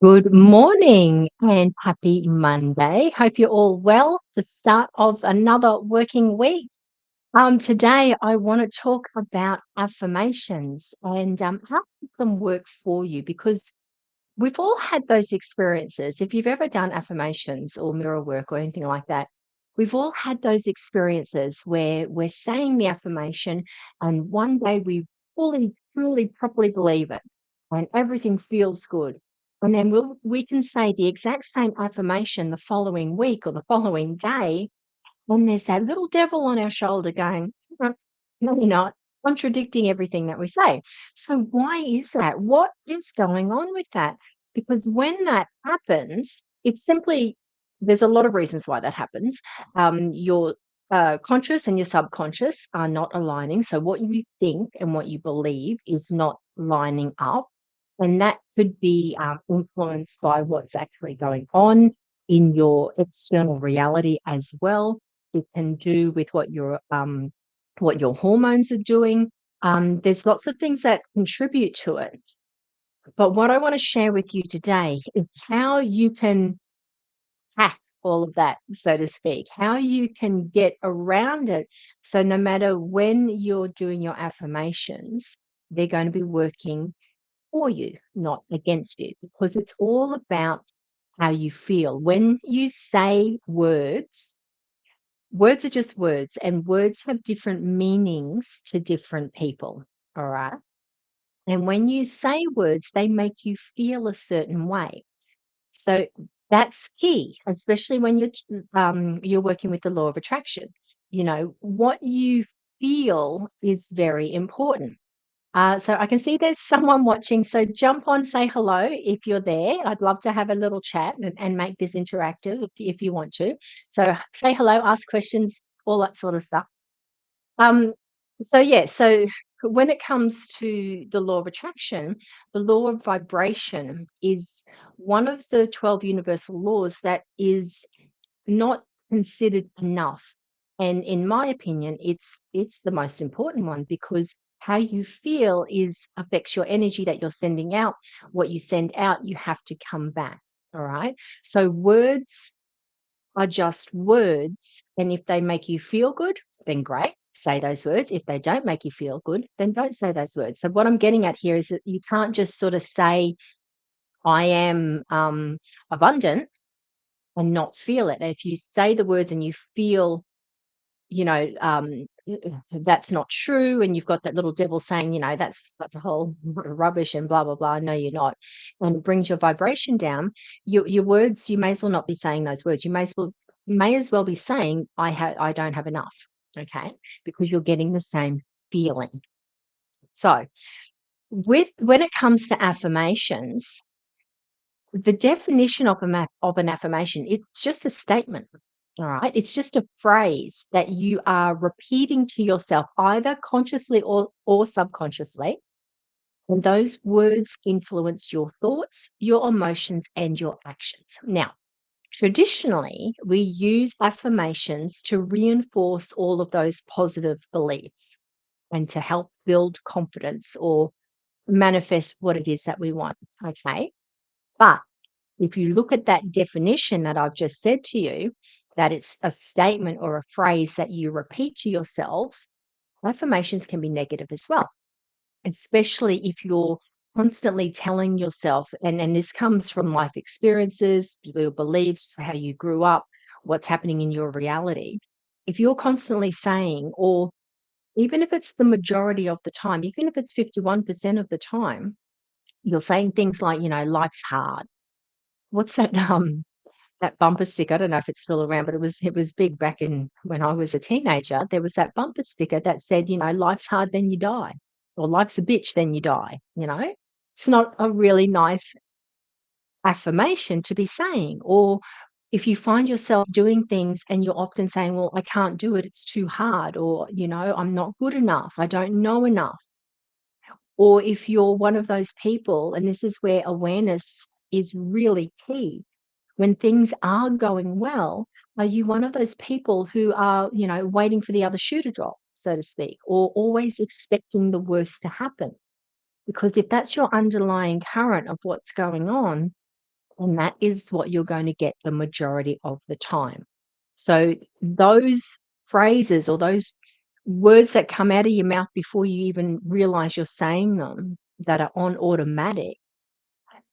Good morning and happy Monday. Hope you're all well. The start of another working week. Today I want to talk about affirmations and how to them work for you because we've all had those experiences. If you've ever done affirmations or mirror work or anything like that, we've all had those experiences where we're saying the affirmation and one day we fully, truly, properly believe it and everything feels good. And then we can say the exact same affirmation the following week or the following day when there's that little devil on our shoulder going, "No, no, you're not," contradicting everything that we say. So why is that? What is going on with that? Because when that happens, it's simply there's a lot of reasons why that happens. Your conscious and your subconscious are not aligning. So what you think and what you believe is not lining up. And that could be influenced by what's actually going on in your external reality as well. It can do with what your hormones are doing. There's lots of things that contribute to it. But what I want to share with you today is how you can hack all of that, so to speak, how you can get around it. So no matter when you're doing your affirmations, they're going to be working for you, not against you, because it's all about how you feel. When you say words, words are just words, and words have different meanings to different people. All right. And when you say words, they make you feel a certain way. So that's key, especially when you're working with the law of attraction. What you feel is very important. So I can see there's someone watching. So jump on, say hello if you're there. I'd love to have a little chat and make this interactive if you want to. So say hello, ask questions, all that sort of stuff. Um, so when it comes to the law of attraction, the law of vibration is one of the 12 universal laws that is not considered enough. And in my opinion, it's the most important one because how you feel is affects your energy that you're sending out. What you send out, you have to come back. All right. So words are just words. And if they make you feel good, then great. Say those words. If they don't make you feel good, then don't say those words. So what I'm getting at here is that you can't just sort of say, I am abundant and not feel it. And if you say the words and you feel, that's not true, and you've got that little devil saying, that's a whole rubbish and blah blah blah. No, you're not, and it brings your vibration down. Your words, you may as well not be saying those words. You may as well be saying, I don't have enough. Okay, because you're getting the same feeling. So with when it comes to affirmations, the definition of an affirmation, it's just a statement. All right. It's just a phrase that you are repeating to yourself, either consciously or subconsciously. And those words influence your thoughts, your emotions, and your actions. Now, traditionally, we use affirmations to reinforce all of those positive beliefs and to help build confidence or manifest what it is that we want. Okay. But if you look at that definition that I've just said to you, that it's a statement or a phrase that you repeat to yourselves, affirmations can be negative as well, especially if you're constantly telling yourself, and this comes from life experiences, your beliefs, how you grew up, what's happening in your reality. If you're constantly saying, or even if it's the majority of the time, even if it's 51% of the time, you're saying things like, life's hard. What's that bumper sticker? I don't know if it's still around, but it was big back in when I was a teenager. There was that bumper sticker that said, life's hard, then you die, or life's a bitch, then you die. It's not a really nice affirmation to be saying. Or if you find yourself doing things and you're often saying, well, I can't do it, it's too hard, or I'm not good enough, I don't know enough. Or if you're one of those people, and this is where awareness is really key, when things are going well, are you one of those people who are, waiting for the other shoe to drop, so to speak, or always expecting the worst to happen? Because if that's your underlying current of what's going on, and that is what you're going to get the majority of the time. So those phrases or those words that come out of your mouth before you even realize you're saying them, that are on automatic,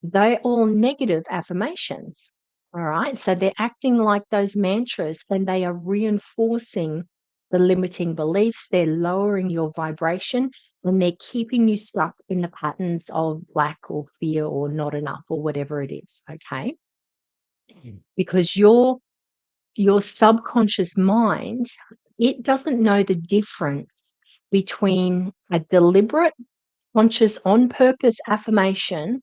they're all negative affirmations. All right. So they're acting like those mantras and they are reinforcing the limiting beliefs. They're lowering your vibration and they're keeping you stuck in the patterns of lack or fear or not enough or whatever it is. Okay. Because your subconscious mind, it doesn't know the difference between a deliberate, conscious, on purpose affirmation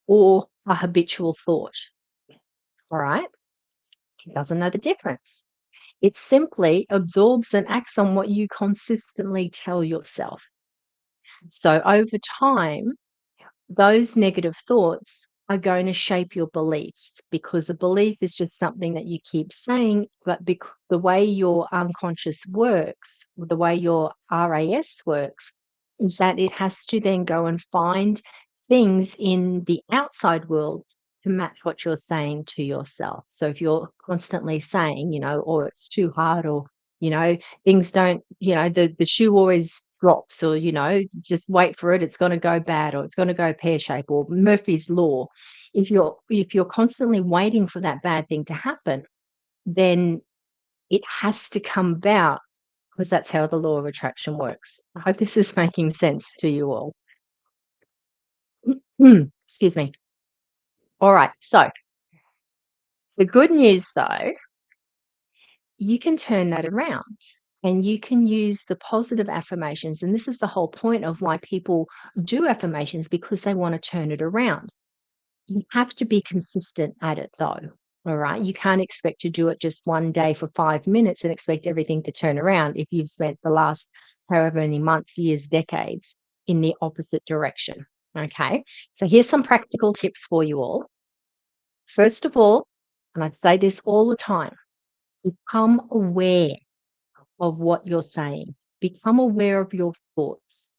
or a habitual thought. All right. It doesn't know the difference. It simply absorbs and acts on what you consistently tell yourself. So over time, those negative thoughts are going to shape your beliefs because a belief is just something that you keep saying, but the way your unconscious works, the way your RAS works, is that it has to then go and find things in the outside world to match what you're saying to yourself. So if you're constantly saying, or it's too hard, or, you know, things don't, the shoe always drops, or, just wait for it, it's going to go bad, or it's going to go pear-shaped, or Murphy's law. If you're constantly waiting for that bad thing to happen, then it has to come about because that's how the law of attraction works. I hope this is making sense to you all. Excuse me. All right. So the good news, though, you can turn that around and you can use the positive affirmations. And this is the whole point of why people do affirmations, because they want to turn it around. You have to be consistent at it, though. All right. You can't expect to do it just one day for 5 minutes and expect everything to turn around if you've spent the last however many months, years, decades in the opposite direction. Okay. So here's some practical tips for you all. First of all, and I say this all the time, become aware of what you're saying. Become aware of your thoughts.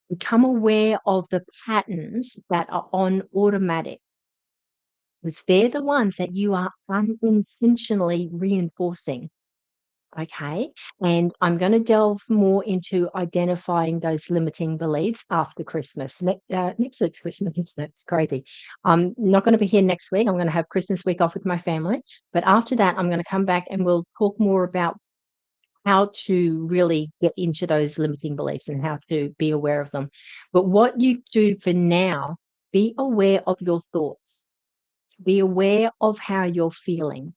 Become aware of the patterns that are on automatic, because they're the ones that you are unintentionally reinforcing. Okay. And I'm going to delve more into identifying those limiting beliefs after Christmas. Next week's Christmas, that's crazy. I'm not going to be here next week. I'm going to have Christmas week off with my family. But after that, I'm going to come back and we'll talk more about how to really get into those limiting beliefs and how to be aware of them. But what you do for now, be aware of your thoughts, be aware of how you're feeling,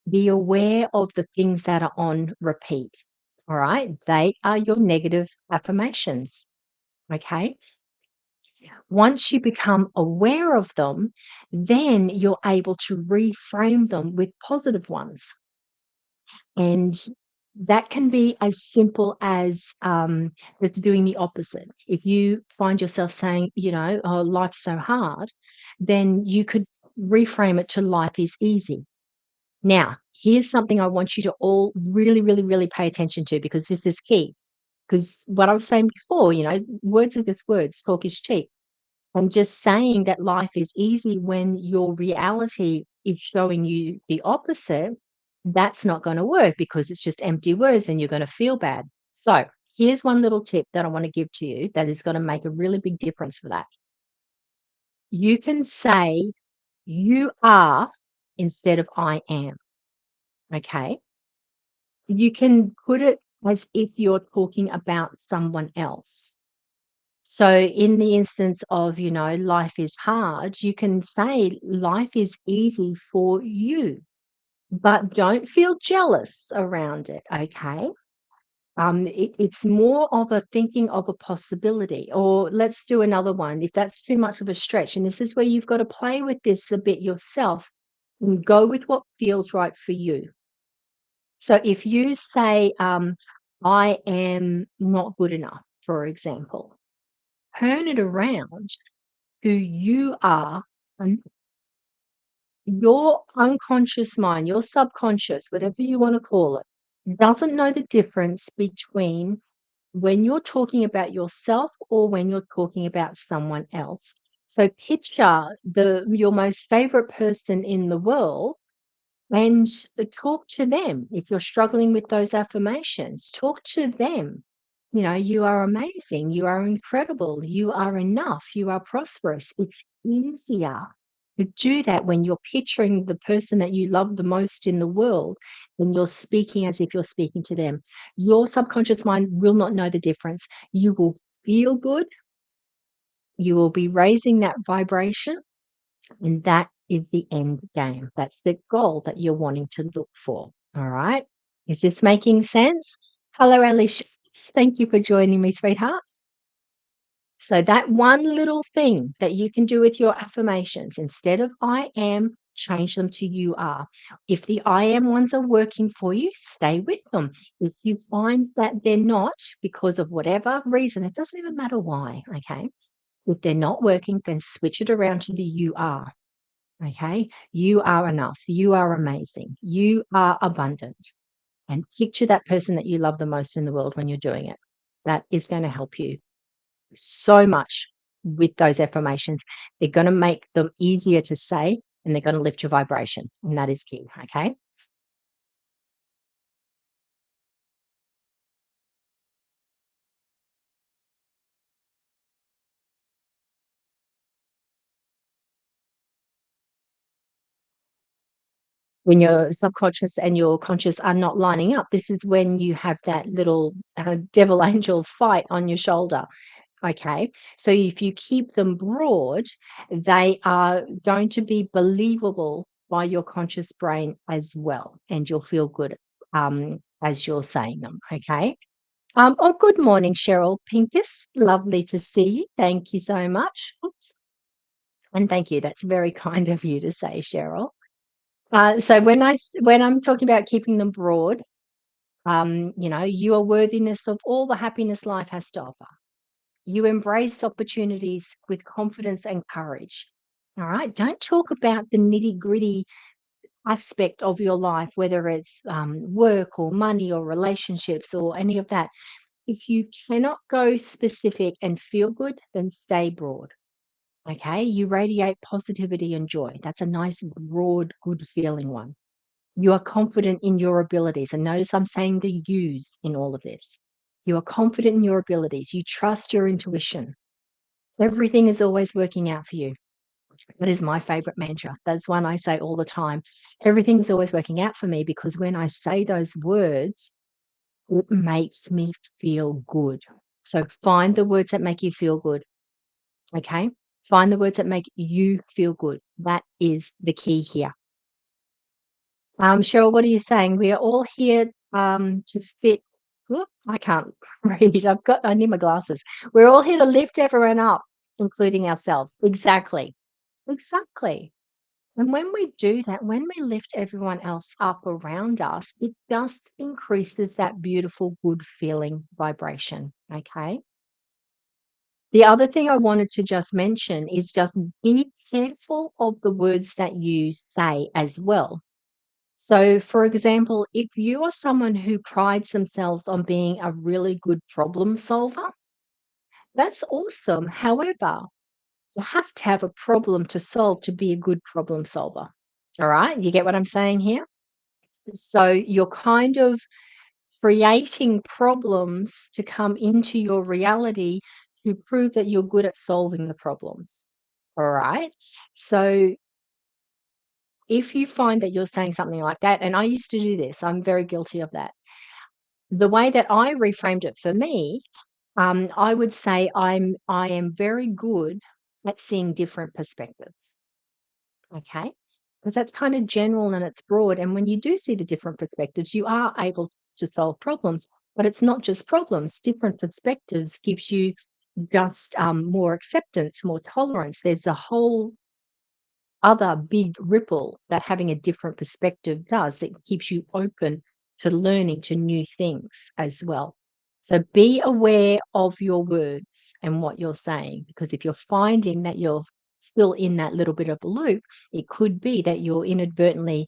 be aware of the things that are on repeat. All right. They are your negative affirmations. Okay. Once you become aware of them, then you're able to reframe them with positive ones. And that can be as simple as it's doing the opposite. If you find yourself saying, oh, life's so hard, then you could reframe it to life is easy. Now, here's something I want you to all really, really, really pay attention to, because this is key. Because what I was saying before, words are just words, talk is cheap. And just saying that life is easy when your reality is showing you the opposite, that's not going to work, because it's just empty words and you're going to feel bad. So, here's one little tip that I want to give to you that is going to make a really big difference for that. You can say you are instead of I am. Okay. You can put it as if you're talking about someone else. So in the instance of, life is hard, you can say life is easy for you, but don't feel jealous around it, okay? It's more of a thinking of a possibility. Or let's do another one. If that's too much of a stretch, and this is where you've got to play with this a bit yourself and go with what feels right for you. So if you say, I am not good enough, for example, turn it around to you are, and your unconscious mind, your subconscious, whatever you want to call it, doesn't know the difference between when you're talking about yourself or when you're talking about someone else. So picture your most favorite person in the world and talk to them. If you're struggling with those affirmations, talk to them. You know, you are amazing. You are incredible. You are enough. You are prosperous. It's easier to do that when you're picturing the person that you love the most in the world and you're speaking as if you're speaking to them. Your subconscious mind will not know the difference. You will feel good. You will be raising that vibration, and that is the end game. That's the goal that you're wanting to look for. All right. Is this making sense? Hello, Alicia. Thank you for joining me, sweetheart. So, that one little thing that you can do with your affirmations, instead of I am, change them to you are. If the I am ones are working for you, stay with them. If you find that they're not, because of whatever reason, it doesn't even matter why, okay? If they're not working, then switch it around to the you are. Okay. You are enough. You are amazing. You are abundant. And picture that person that you love the most in the world when you're doing it. That is going to help you so much with those affirmations. They're going to make them easier to say and they're going to lift your vibration. And that is key. Okay. When your subconscious and your conscious are not lining up, this is when you have that little devil angel fight on your shoulder. Okay. So if you keep them broad, they are going to be believable by your conscious brain as well, and you'll feel good as you're saying them. Okay. Oh, good morning, Cheryl Pincus. Lovely to see you. Thank you so much. Oops. And thank you. That's very kind of you to say, Cheryl. So when I'm talking about keeping them broad, you are worthiness of all the happiness life has to offer. You embrace opportunities with confidence and courage. All right. Don't talk about the nitty gritty aspect of your life, whether it's work or money or relationships or any of that. If you cannot go specific and feel good, then stay broad. Okay. You radiate positivity and joy. That's a nice, broad, good feeling one. You are confident in your abilities. And notice I'm saying the yous in all of this. You are confident in your abilities. You trust your intuition. Everything is always working out for you. That is my favorite mantra. That's one I say all the time. Everything's always working out for me because when I say those words, it makes me feel good. So find the words that make you feel good. Okay. Find the words that make you feel good. That is the key here. Cheryl, what are you saying? We are all here to fit. Whoop, I can't read. I need my glasses. We're all here to lift everyone up, including ourselves. Exactly. Exactly. And when we do that, when we lift everyone else up around us, it just increases that beautiful, good feeling vibration. Okay. The other thing I wanted to just mention is just be careful of the words that you say as well. So, for example, if you are someone who prides themselves on being a really good problem solver, that's awesome. However, you have to have a problem to solve to be a good problem solver. All right. You get what I'm saying here? So you're kind of creating problems to come into your reality to prove that you're good at solving the problems. All right. So if you find that you're saying something like that, and I used to do this, I'm very guilty of that. The way that I reframed it for me, I would say I am very good at seeing different perspectives. Okay. Because that's kind of general and it's broad. And when you do see the different perspectives, you are able to solve problems. But it's not just problems. Different perspectives gives you just more acceptance, more tolerance. There's a whole other big ripple that having a different perspective does. It keeps you open to learning to new things as well. So be aware of your words and what you're saying, because if you're finding that you're still in that little bit of a loop, it could be that you're inadvertently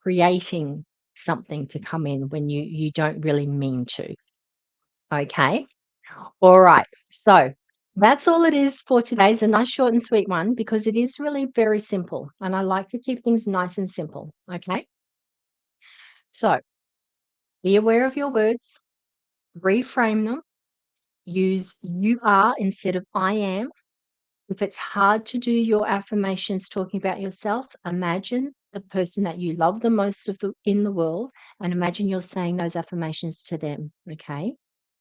creating something to come in when you don't really mean to. Okay. All right. So That's all it is for today. It's a nice short and sweet one because it is really very simple, and I like to keep things nice and simple, okay? So, be aware of your words, reframe them, use "you are" instead of "I am." If it's hard to do your affirmations talking about yourself, imagine the person that you love the most in the world, and imagine you're saying those affirmations to them, okay?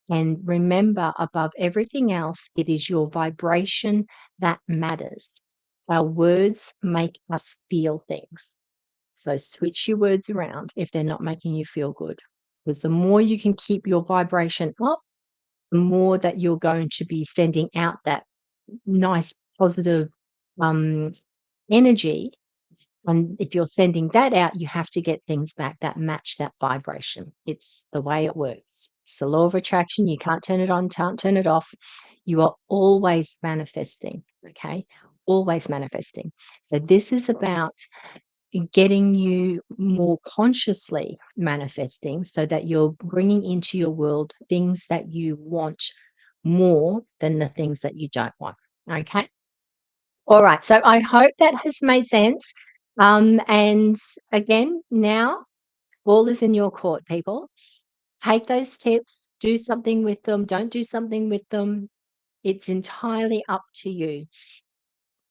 And remember, above everything else, it is your vibration that matters. Our words make us feel things. So switch your words around if they're not making you feel good. Because the more you can keep your vibration up, the more that you're going to be sending out that nice, positive um, energy. And if you're sending that out, you have to get things back that match that vibration. It's the way it works. It's the law of attraction. You can't turn it on, can't turn it off. You are always manifesting, okay? Always manifesting. So this is about getting you more consciously manifesting so that you're bringing into your world things that you want more than the things that you don't want, okay? All right, so I hope that has made sense. And again, now ball is in your court, people. Take those tips, do something with them, don't do something with them. It's entirely up to you.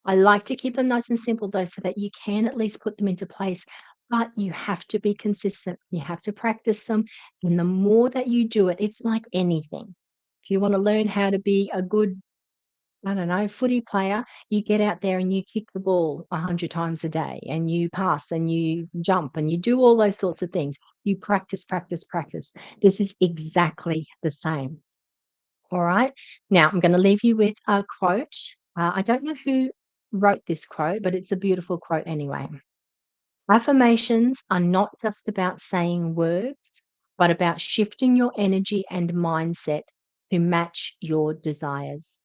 I like to keep them nice and simple though, so that you can at least put them into place. But you have to be consistent. You have to practice them. And the more that you do it, it's like anything. If you want to learn how to be a good, I don't know, footy player, you get out there and you kick the ball 100 times a day and you pass and you jump and you do all those sorts of things. You practice, practice, practice. This is exactly the same. All right. Now I'm going to leave you with a quote. I don't know who wrote this quote, but it's a beautiful quote anyway. Affirmations are not just about saying words, but about shifting your energy and mindset to match your desires.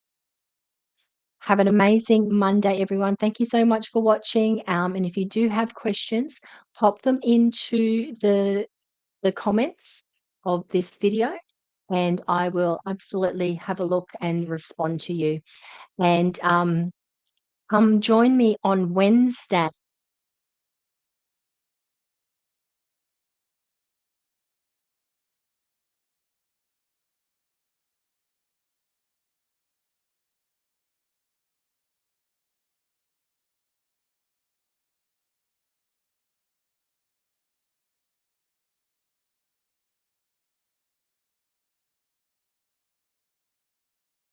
Have an amazing Monday, everyone. Thank you so much for watching. And if you do have questions, pop them into the comments of this video, and I will absolutely have a look and respond to you. And come join me on Wednesday